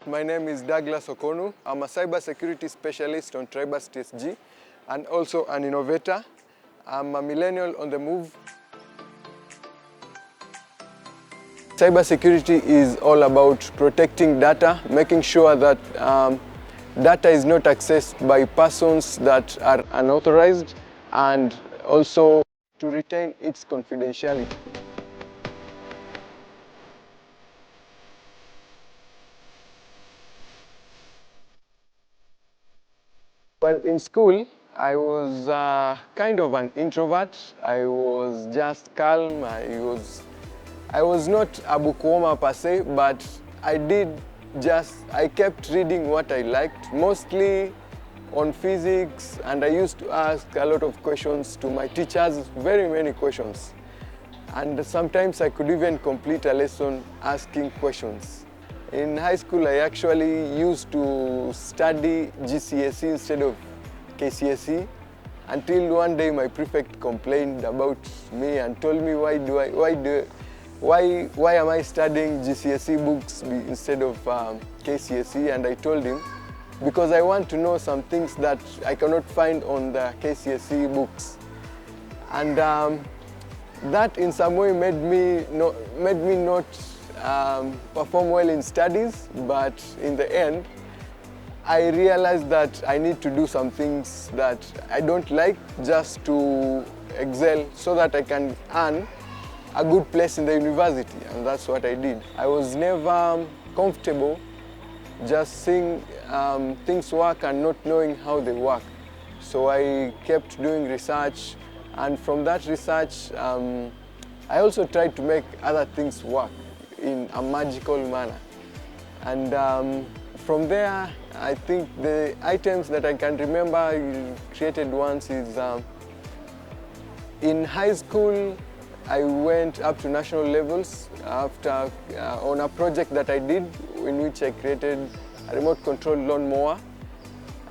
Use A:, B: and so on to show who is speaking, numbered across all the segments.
A: My name is Douglas Okonu. I'm a cybersecurity specialist on Tribus TSG and also an innovator. I'm a millennial on the move. Cybersecurity is all about protecting data, making sure that data is not accessed by persons that are unauthorized, and also to retain its confidentiality. Well, in school, I was kind of an introvert. I was just calm. I was not a bookworm per se, but I kept reading what I liked, mostly on physics, and I used to ask a lot of questions to my teachers, very many questions. And sometimes I could even complete a lesson asking questions. In high school, I actually used to study GCSE instead of KCSE until one day my prefect complained about me and told me why am I studying GCSE books instead of KCSE, and I told him because I want to know some things that I cannot find on the KCSE books. And that in some way made me not perform well in studies, but in the end, I realized that I need to do some things that I don't like just to excel so that I can earn a good place in the university, and that's what I did. I was never comfortable just seeing things work and not knowing how they work. So I kept doing research, and from that research, I also tried to make other things work in a magical manner. And from there, I think the items that I can remember I created once is in high school, I went up to national levels after on a project that I did in which I created a remote control lawnmower.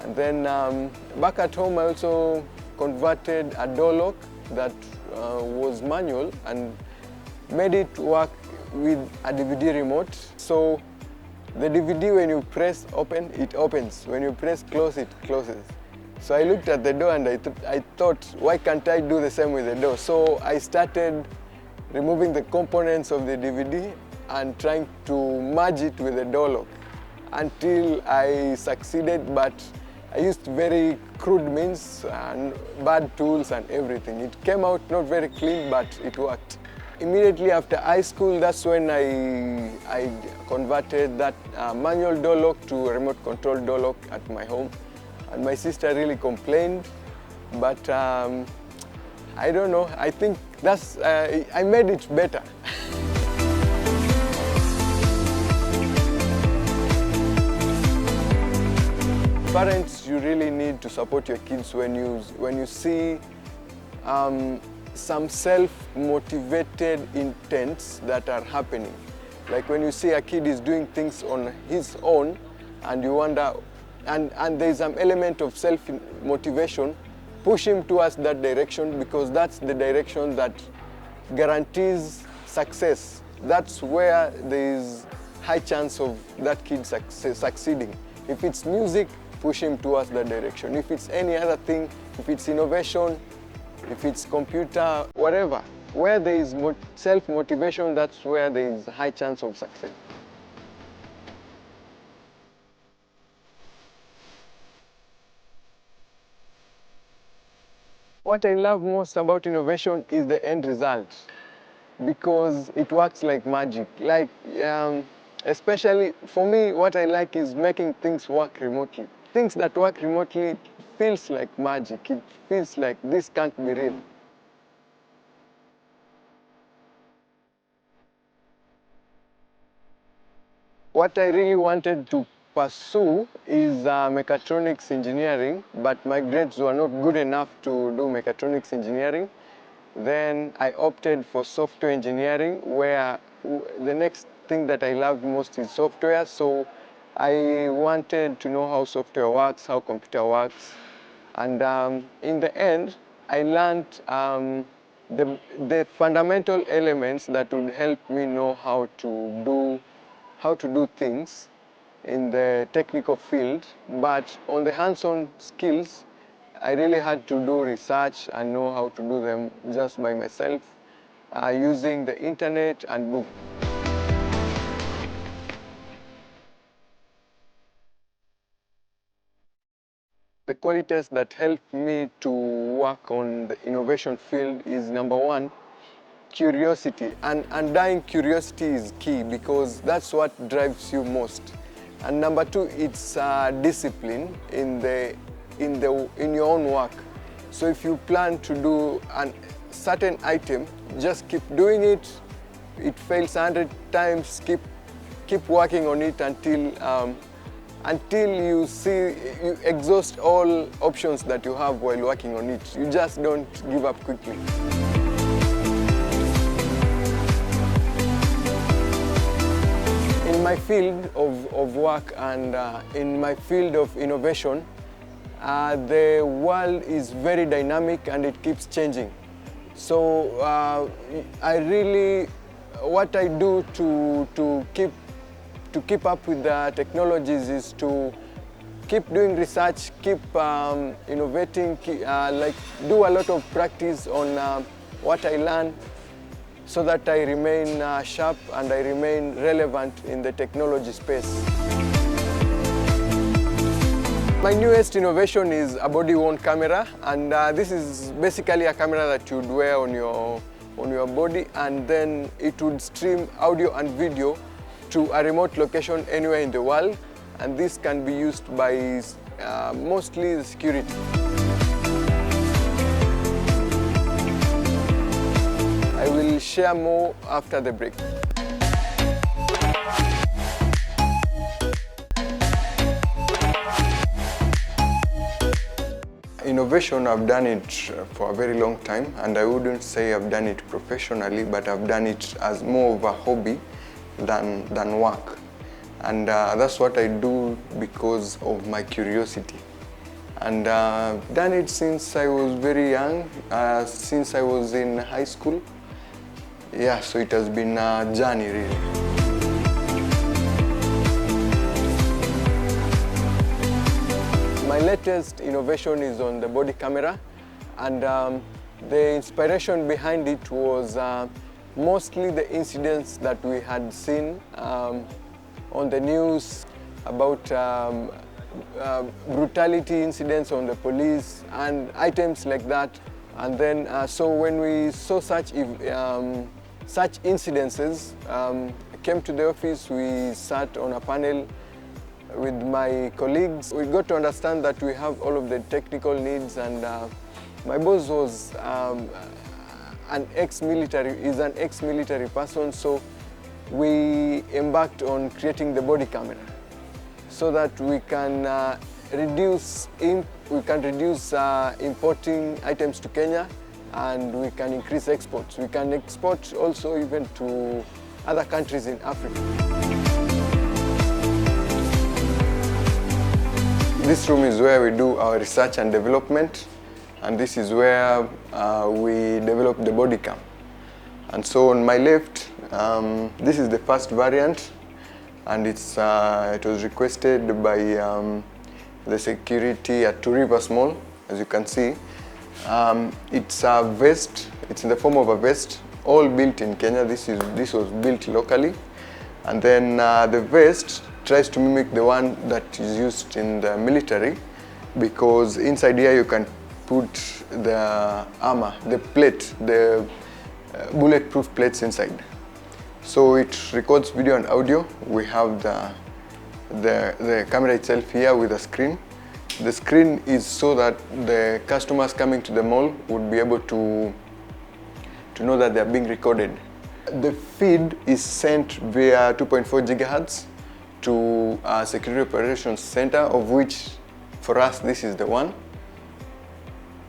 A: And then back at home, I also converted a door lock that was manual and made it work with a DVD remote. So the DVD, when you press open, it opens. When you press close, it closes. So I looked at the door and I thought, why can't I do the same with the door? So I started removing the components of the DVD and trying to merge it with the door lock until I succeeded, but I used very crude means and bad tools and everything. It came out not very clean, but it worked. Immediately after high school, that's when I converted that manual door lock to a remote control door lock at my home. And my sister really complained, but I don't know, I think I made it better. Parents, you really need to support your kids when you see some self-motivated intents that are happening. Like when you see a kid is doing things on his own and you wonder, and there's some element of self-motivation, push him towards that direction because that's the direction that guarantees success. That's where there is high chance of that kid succeeding. If it's music, push him towards that direction. If it's any other thing, if it's innovation, if it's computer, whatever, where there is self-motivation, that's where there is a high chance of success. What I love most about innovation is the end result, because it works like magic. Especially for me, what I like is making things work remotely. Things that work remotely feels like magic. It feels like this can't be real. What I really wanted to pursue is mechatronics engineering, but my grades were not good enough to do mechatronics engineering. Then I opted for software engineering, where the next thing that I loved most is software. So I wanted to know how software works, how computer works. And in the end, I learned the fundamental elements that would help me know how to do things in the technical field, but on the hands-on skills, I really had to do research and know how to do them just by myself, using the internet and book. The qualities that help me to work on the innovation field is number one, curiosity. And undying curiosity is key because that's what drives you most. And number two, it's discipline in your own work. So if you plan to do a certain item, just keep doing it. It fails 100 times, keep working on it until you exhaust all options that you have while working on it. You just don't give up quickly. In my field of work and in my field of innovation, the world is very dynamic and it keeps changing. So what I do to keep up with the technologies is to keep doing research, keep innovating, do a lot of practice on what I learn so that I remain sharp and I remain relevant in the technology space. My newest innovation is a body-worn camera, and this is basically a camera that you'd wear on your body, and then it would stream audio and video to a remote location anywhere in the world, and this can be used by mostly the security. I will share more after the break. Innovation, I've done it for a very long time, and I wouldn't say I've done it professionally, but I've done it as more of a hobby than work. And that's what I do because of my curiosity. And I've done it since I was very young, since I was in high school. Yeah, so it has been a journey really. My latest innovation is on the body camera, and the inspiration behind it was mostly the incidents that we had seen on the news about brutality incidents on the police and items like that. And then, so when we saw such incidences, came to the office, we sat on a panel with my colleagues. We got to understand that we have all of the technical needs, and my boss was an ex-military person, so we embarked on creating the body camera so that we can reduce importing items to Kenya, and we can increase exports. We can export also even to other countries in Africa. This room is where we do our research and development, and this is where we develop the body cam. And so on my left, this is the first variant, and it was requested by the security at Two Rivers Mall, as you can see. It's a vest, it's in the form of a vest, all built in Kenya. This was built locally. And then the vest tries to mimic the one that is used in the military, because inside here you can put the armor, the plate, the bulletproof plates inside. So it records video and audio. We have the camera itself here with a screen. The screen is so that the customers coming to the mall would be able to know that they are being recorded. The feed is sent via 2.4 gigahertz to a security operations center, of which for us this is the one.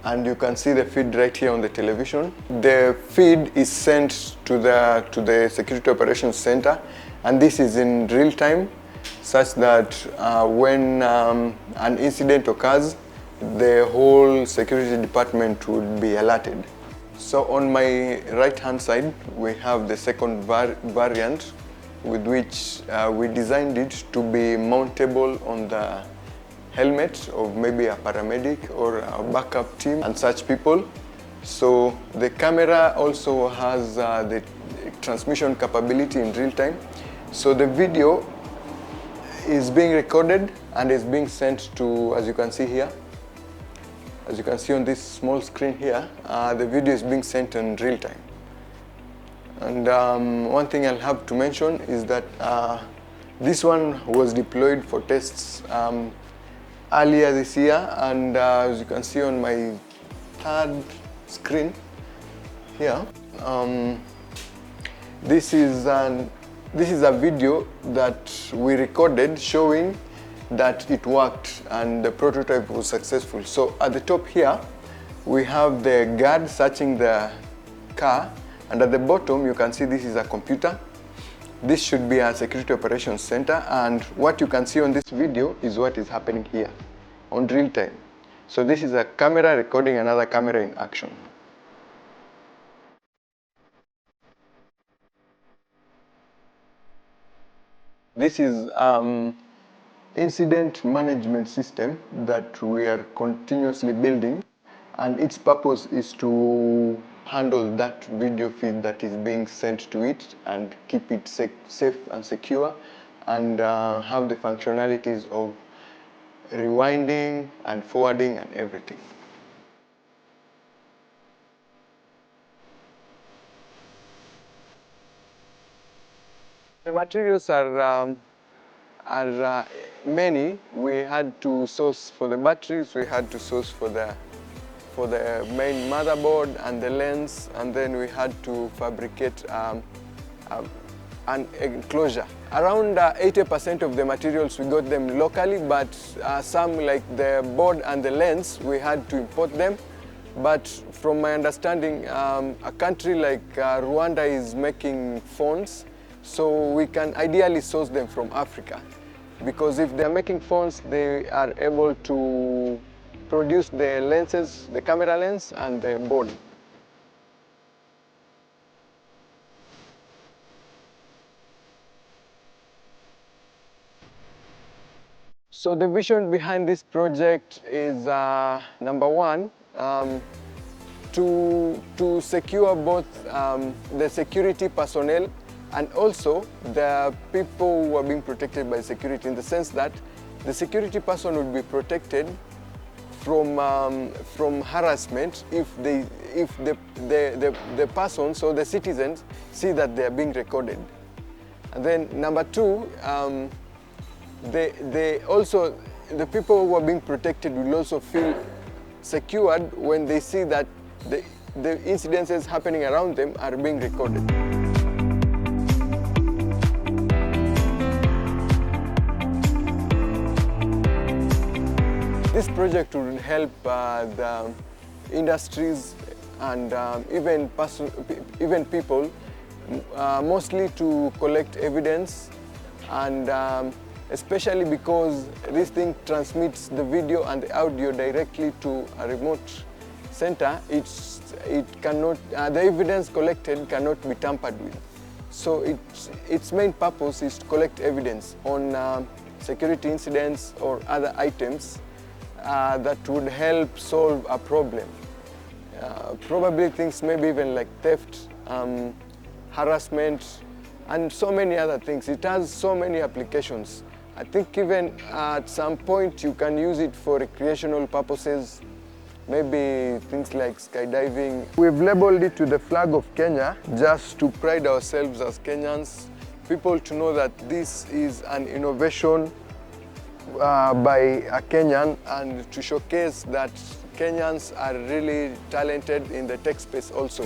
A: And you can see the feed right here on the television. The feed is sent to the security operations center, and this is in real time, such that when an incident occurs, the whole security department would be alerted. So on my right hand side, we have the second variant, with which we designed it to be mountable on the helmet of maybe a paramedic or a backup team and such people. So the camera also has the transmission capability in real time. So the video is being recorded and is being sent to, as you can see here, as you can see on this small screen here, the video is being sent in real time. And one thing I'll have to mention is that this one was deployed for tests earlier this year, and as you can see on my third screen here, this is a video that we recorded showing that it worked and the prototype was successful. So at the top here, we have the guard searching the car, and at the bottom you can see this is a computer. This should be a security operations center, and what you can see on this video is what is happening here on real time. So this is a camera recording another camera in action. This is incident management system that we are continuously building, and its purpose is to handle that video feed that is being sent to it and keep it safe and secure, and have the functionalities of rewinding and forwarding and everything. The materials are many. We had to source for the batteries, we had to source for the main motherboard and the lens, and then we had to fabricate an enclosure. Around 80% of the materials we got them locally, but some like the board and the lens we had to import them. But from my understanding, a country like Rwanda is making phones, so we can ideally source them from Africa, because if they're making phones, they are able to produce the lenses, the camera lens and the board. So the vision behind this project is number one, to secure both the security personnel and also the people who are being protected by security, in the sense that the security person would be protected from harassment if the persons or the citizens see that they are being recorded. And then number two, the people who are being protected will also feel secured when they see that the incidences happening around them are being recorded. This project will help the industries and even people, mostly to collect evidence, and especially because this thing transmits the video and the audio directly to a remote center. The evidence collected cannot be tampered with. So its main purpose is to collect evidence on security incidents or other items that would help solve a problem. Probably things maybe even like theft, harassment, and so many other things. It has so many applications. I think even at some point you can use it for recreational purposes, maybe things like skydiving. We've labeled it with the flag of Kenya just to pride ourselves as Kenyans, people to know that this is an innovation by a Kenyan, and to showcase that Kenyans are really talented in the tech space also.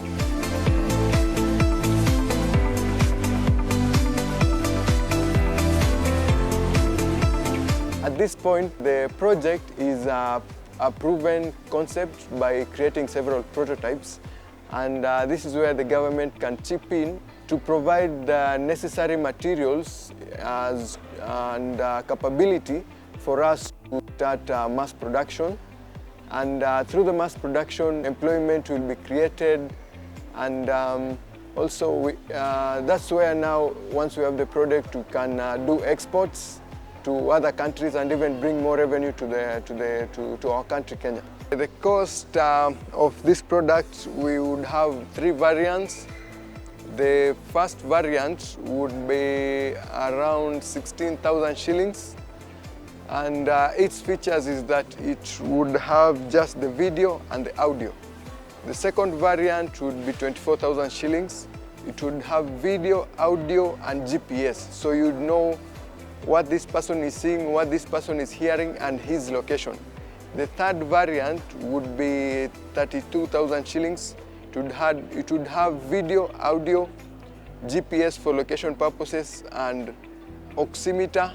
A: At this point, the project is a proven concept by creating several prototypes, and this is where the government can chip in to provide the necessary materials and capability for us to start mass production. And through the mass production, employment will be created, and Also, that's where now, once we have the product, we can do exports to other countries and even bring more revenue to our country, Kenya. The cost of this product, we would have 3 variants. The first variant would be around 16,000 shillings. And its features is that it would have just the video and the audio. The second variant would be 24,000 shillings. It would have video, audio, and GPS. So you'd know what this person is seeing, what this person is hearing, and his location. The third variant would be 32,000 shillings. It would have video, audio, GPS for location purposes, and oximeter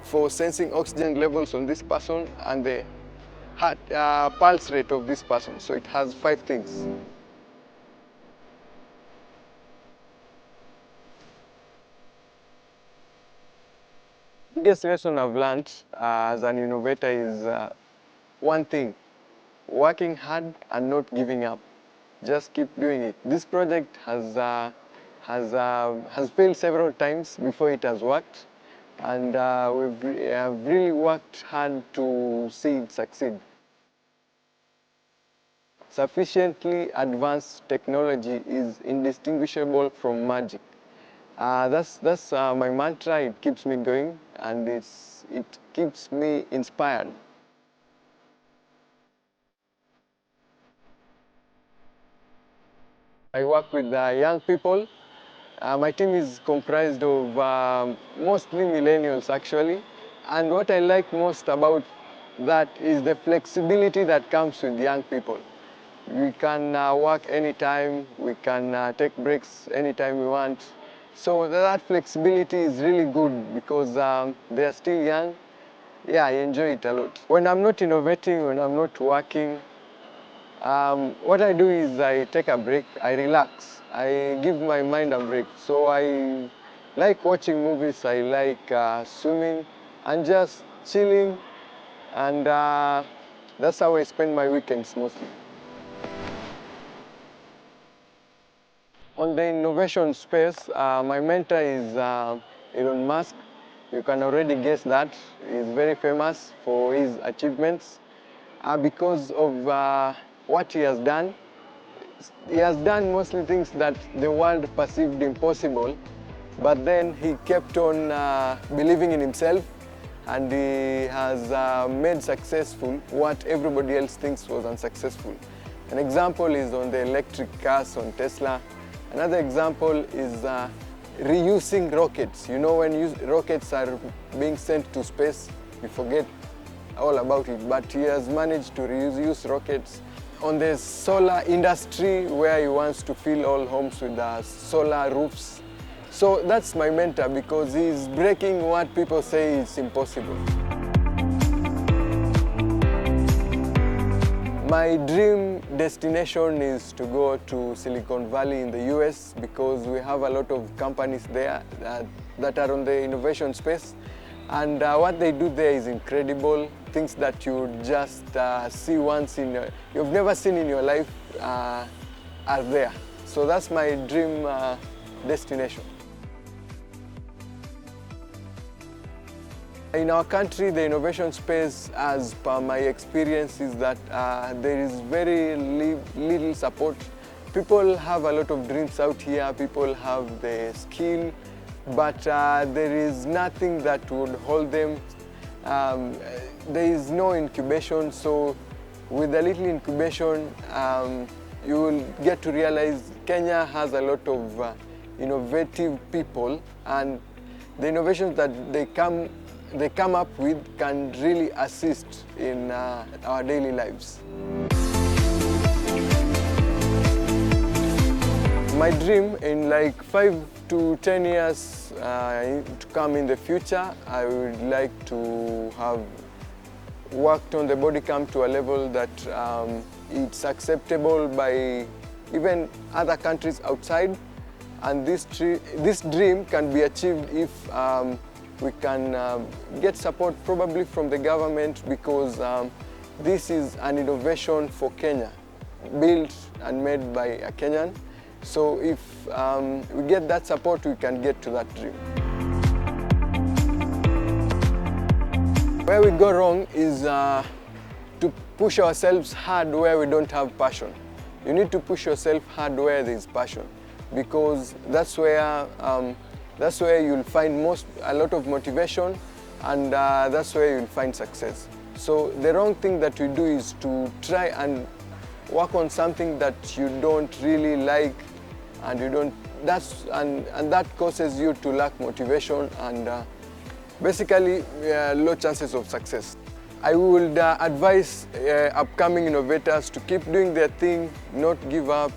A: for sensing oxygen levels on this person and the heart pulse rate of this person. So it has 5 things. The biggest lesson I've learned as an innovator is one thing: working hard and not giving up. Just keep doing it. This project has failed several times before it has worked, and we have really worked hard to see it succeed. Sufficiently advanced technology is indistinguishable from magic. That's my mantra. It keeps me going, and it keeps me inspired. I work with young people. My team is comprised of mostly millennials, actually. And what I like most about that is the flexibility that comes with young people. We can work anytime, we can take breaks anytime we want. So that flexibility is really good because they're still young. Yeah, I enjoy it a lot. When I'm not innovating, when I'm not working, what I do is I take a break, I relax, I give my mind a break. So I like watching movies, I like swimming and just chilling, and that's how I spend my weekends mostly. On the innovation space, my mentor is Elon Musk. You can already guess that. He's very famous for his achievements because of what he has done. He has done mostly things that the world perceived impossible, but then he kept on believing in himself, and he has made successful what everybody else thinks was unsuccessful. An example is on the electric cars on Tesla. Another example is reusing rockets. You know, when rockets are being sent to space, we forget all about it, but he has managed to reuse rockets. On the solar industry, where he wants to fill all homes with solar roofs. So that's my mentor, because he's breaking what people say is impossible. My dream destination is to go to Silicon Valley in the US, because we have a lot of companies there that are on the innovation space. And what they do there is incredible. Things that you just see once you've never seen in your life are there. So that's my dream destination. In our country, the innovation space, as per my experience, is that there is very little support. People have a lot of dreams out here, people have the skill, but there is nothing that would hold them. There is no incubation, so with a little incubation, you will get to realize Kenya has a lot of innovative people, and the innovations that they come up with can really assist in our daily lives. My dream, in like 5 to 10 years to come in the future, I would like to have worked on the body cam to a level that it's acceptable by even other countries outside. And this dream can be achieved if we can get support probably from the government, because this is an innovation for Kenya, built and made by a Kenyan. So if we get that support, we can get to that dream. Where we go wrong is to push ourselves hard where we don't have passion. You need to push yourself hard where there is passion, because that's where you'll find a lot of motivation, and that's where you'll find success. So the wrong thing that we do is to try and work on something that you don't really like, and that causes you to lack motivation and basically low chances of success. I would advise upcoming innovators to keep doing their thing, not give up,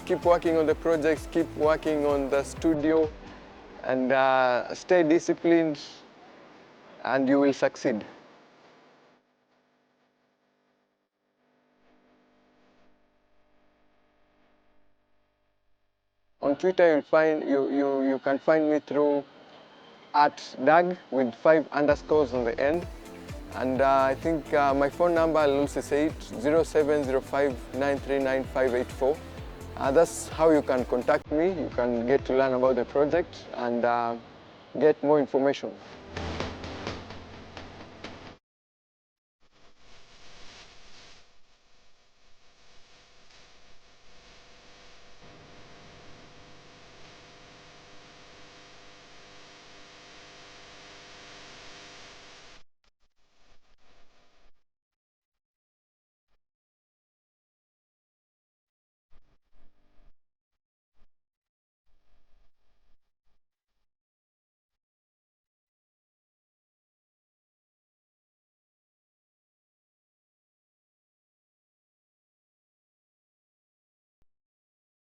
A: keep working on the projects, keep working on the studio, and stay disciplined, and you will succeed. On Twitter, you can find me through @dag with 5 underscores on the end. And I think my phone number, I'll also say it, 0705939584. That's how you can contact me. You can get to learn about the project and get more information.